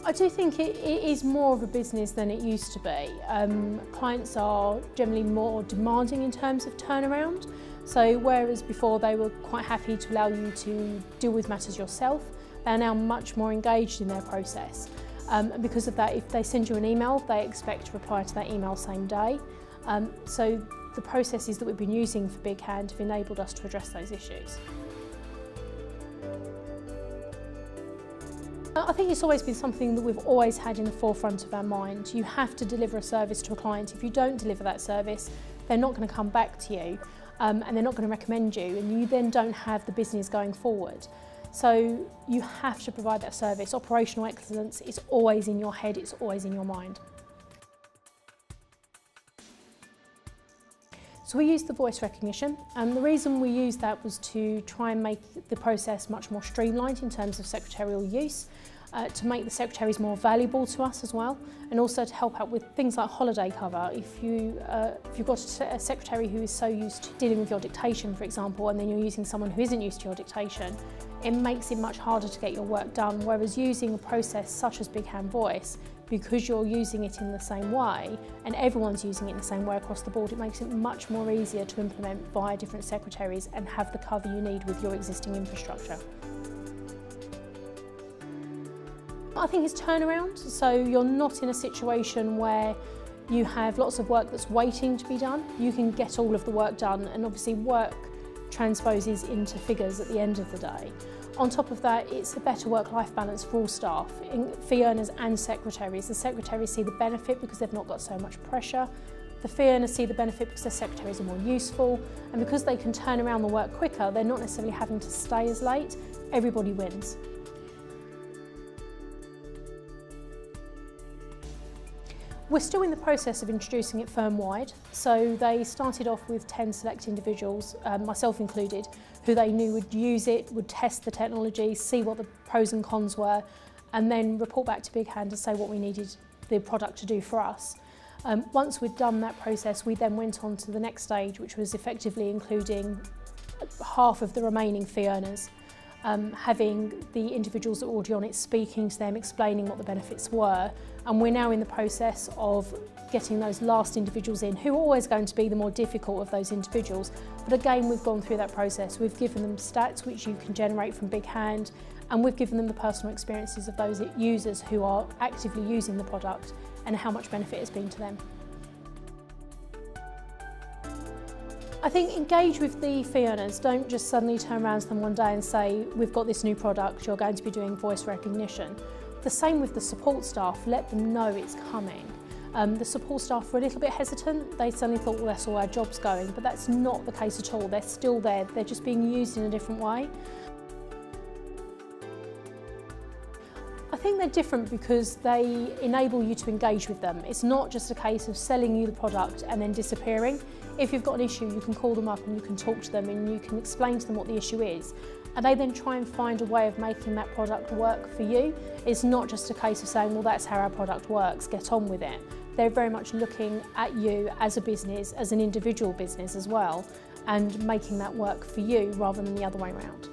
I do think it is more of a business than it used to be. Clients are generally more demanding in terms of turnaround. So whereas before they were quite happy to allow you to deal with matters yourself, they are now much more engaged in their process. And because of that, if they send you an email, they expect to reply to that email same day. So the processes that we've been using for BigHand have enabled us to address those issues. I think it's always been something that we've always had in the forefront of our mind. You have to deliver a service to a client. If you don't deliver that service, they're not going to come back to you and they're not going to recommend you, and you then don't have the business going forward. So you have to provide that service. Operational excellence is always in your head, it's always in your mind. So we used the voice recognition, and the reason we used that was to try and make the process much more streamlined in terms of secretarial use, to make the secretaries more valuable to us as well, and also to help out with things like holiday cover. If you've got a secretary who is so used to dealing with your dictation, for example, and then you're using someone who isn't used to your dictation, it makes it much harder to get your work done, whereas using a process such as BigHand Voice, because you're using it in the same way and everyone's using it in the same way across the board, it makes it much more easier to implement via different secretaries and have the cover you need with your existing infrastructure. I think it's turnaround, so you're not in a situation where you have lots of work that's waiting to be done. You can get all of the work done, and obviously work transposes into figures at the end of the day. On top of that, it's a better work-life balance for all staff, fee earners and secretaries. The secretaries see the benefit because they've not got so much pressure. The fee earners see the benefit because their secretaries are more useful, and because they can turn around the work quicker, they're not necessarily having to stay as late. Everybody wins. We're still in the process of introducing it firm-wide, so they started off with 10 select individuals, myself included, who they knew would use it, would test the technology, see what the pros and cons were, and then report back to BigHand to say what we needed the product to do for us. Once we'd done that process, we then went on to the next stage, which was effectively including half of the remaining fee earners. Having the individuals that were already on it, speaking to them, explaining what the benefits were, and we're now in the process of getting those last individuals in, who are always going to be the more difficult of those individuals. But again, we've gone through that process. We've given them stats which you can generate from BigHand, and we've given them the personal experiences of those users who are actively using the product and how much benefit it's been to them. I think engage with the fee earners. Don't just suddenly turn around to them one day and say, we've got this new product, you're going to be doing voice recognition. The same with the support staff, let them know it's coming. The support staff were a little bit hesitant. They suddenly thought, well, that's all our job's going, but that's not the case at all. They're still there, they're just being used in a different way. I think they're different because they enable you to engage with them. It's not just a case of selling you the product and then disappearing. If you've got an issue, you can call them up and you can talk to them and you can explain to them what the issue is. And they then try and find a way of making that product work for you. It's not just a case of saying, well, that's how our product works, get on with it. They're very much looking at you as a business, as an individual business as well, and making that work for you rather than the other way around.